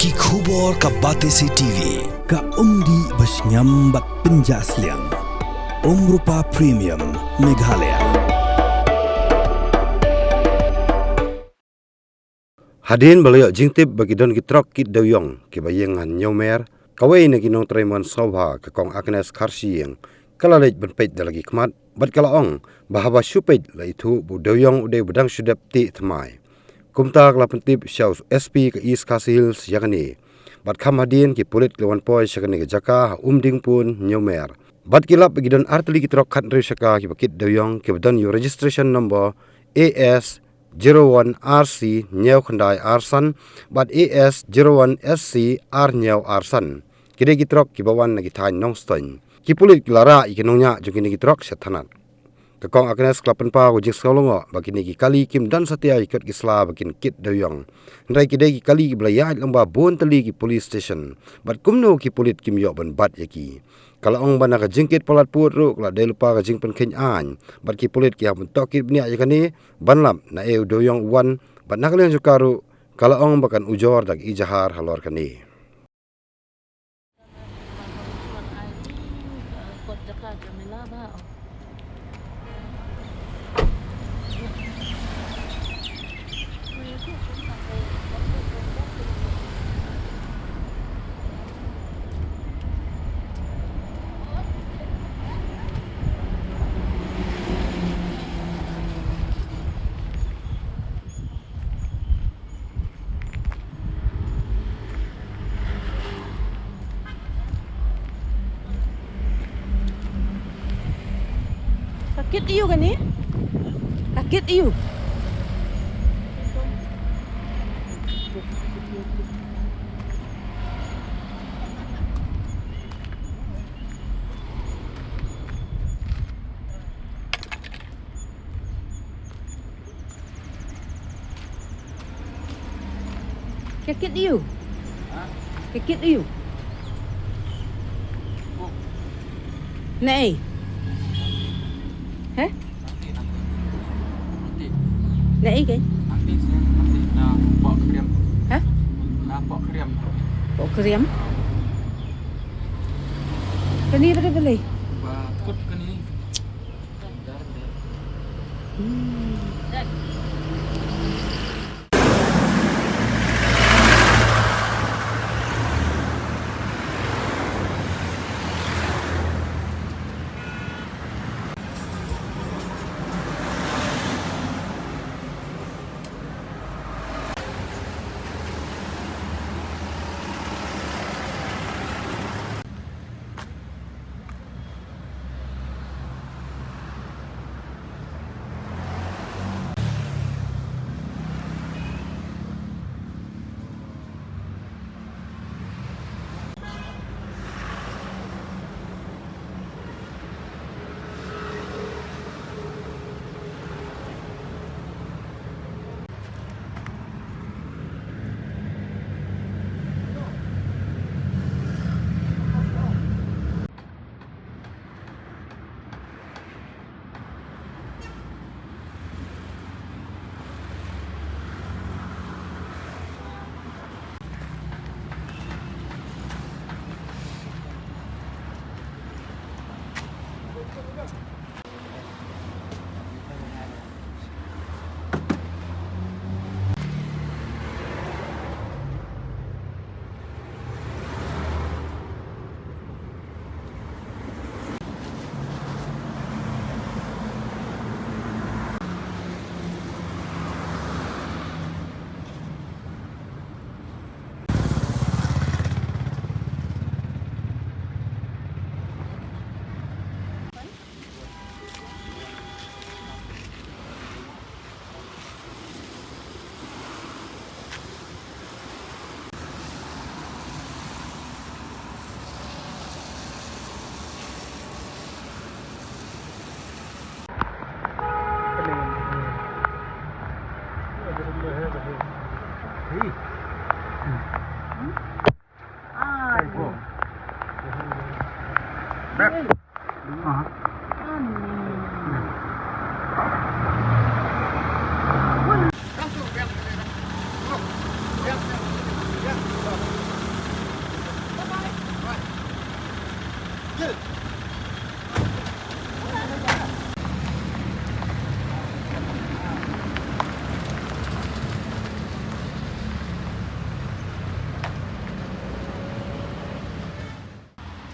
Ki khubor ka Batesi TV. Ka umdi basnyam bat penjaslian. Rupa Premium Meghalaya. Hadin balayo jingtip bagi don kitrok kit dawyong ki bayeng han nyomer kawai na ginong Tremon Sobha ka kong Agnes Karsiyeng kalalej benpeit dalagi kmat bat kalaong bahaba supeit la itu bu dawyong uday bedang sudap ti tmai kumta kala pentip South SP ke East Castle Hills yakani bat kam hadin ki pulit lewan poi syakani ke jaka umding pun nyomer bat kilap bagi don arteli kitrok khat resaka ki bakit dawyong ki bedon your registration number AS 01 RC Nyau Khandai Arsan bat AS 01 SC R Nyau Arsan kide gitrok kibawan na gitain nongstoin kipulit lara ikinongnya jukini gitrok sethanat kakong Agnes klapen pa ujing skolongo bagini ki kali kim dan satia ikut kisla bakin kit dawyong ndai kide ki kali blaya lamba bon tali ki police station bat kumno ki pulit kim yo ban bat yaki kalau ong bana ka jingkit polat put ru kala de lupa ka jingpen khen an bat ki pulit ki am tokit bnia yakani banlam na e doyong wan bat nakalian sukaru kalau ong bakan ujor dag ijahar halor kani Sakit iu kan ni? Sakit iu. Sakit iu. Sakit iu. Nei. Hah? Nãy kìa. Nanti na pok krem. Hah? Na pok krem. Pok krem? Kani berapa beli? Bakut kan ini.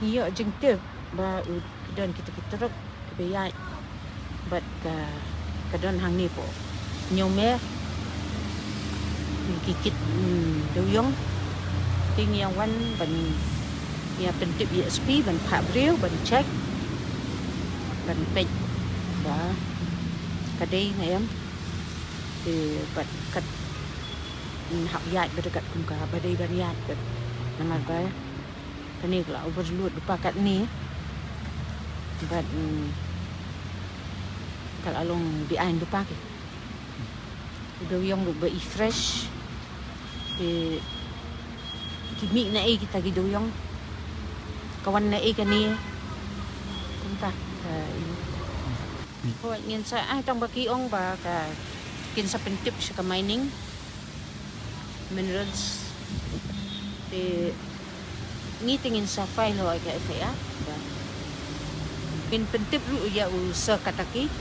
Iya jengtip ba dan kita teruk kebayai bat ka don hang ni po nyome kikit doyong ting yang wan ban ya pentip ESP ban phak breu ban check ban pej ba kadai ngayam thì bat kat hak yat berdekat kumka badai ban yat bat nama ba kani kalau overload lupa kat ni but kalau along behind lupa ke udah yang lupa fresh ke kimi na kita gido yang kawan na kani kumpa ko ngin sa tang baki ong ba ka kin sa pentip sa mining minerals ngitingin sa file ho ka FA pin pentip ru ya usa kataki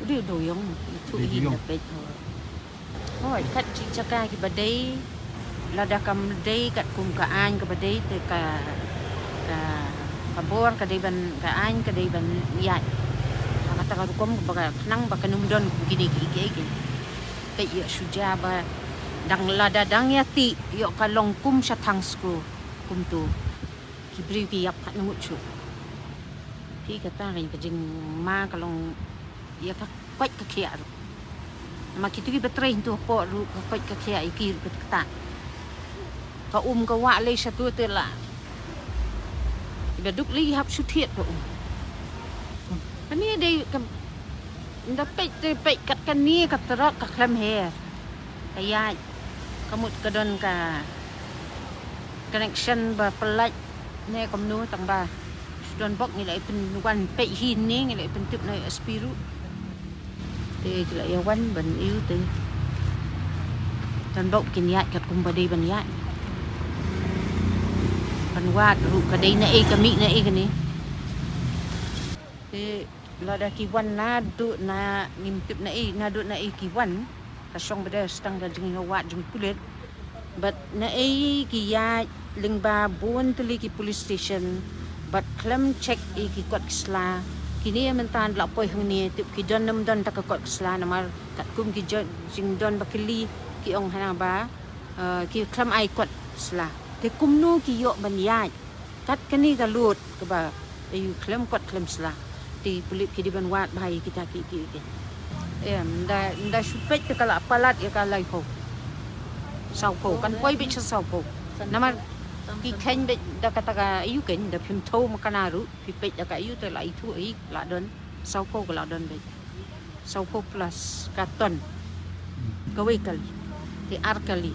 udah doyong itu hin na pet ho kat cicaka ki badai lada kam dai kat kum ka an ka badai te ka bor ka dai ban ka an ka dai ban ya kata ka kum ba nang ba kanum don gini ki pe ya suja ba dang lada dang yati yo kalong kum sa thangsku kum tu kibri ki yap nang uchu ki kata rin ka jing ma kalong ya ka kwat ka khia ma ki tu ki betrain tu po ru ka kwat ka khia ki kata ka ka wa le sa tu te la ba duk li hap su thiet ko ani dei ka nda pe kat kan ni ka trak ka klam he kaya kamut kadon ka connection ba pelat ne komnu tang ba don bok ni lai pen wan pe hin ni lai pen tip nai aspiru te la ya wan ban iu te don bok kin ya kat kum ba dei ban ya ban wa ru ka dei na ka mi na ni te la da ki wan na du na nim tip na du na ki wan ka song beda stang da jing wa jing pulet but na ki ya lingba bon tuli ki police station but klam check ki kot sla kini mentan la poi hang ni tip ki don nam don tak kot sla namar kat kum ki jing don bakili ki ong hana ba ki klam ai kot sla te kum nu ki yo ban ya kat kani ga lut ka ba ayu klam kot klam sla ti pulit ki di ban wat bai kita ki nda supet te kala palat ya kala ko sau ko kan poi bi sau ko namar ki khen be da kata ka ayu ken da phim tho ma kanaru pi pe da ka ayu te lai thu ai la don sau ko la don be sau ko plus katon kawai kali ti ar kali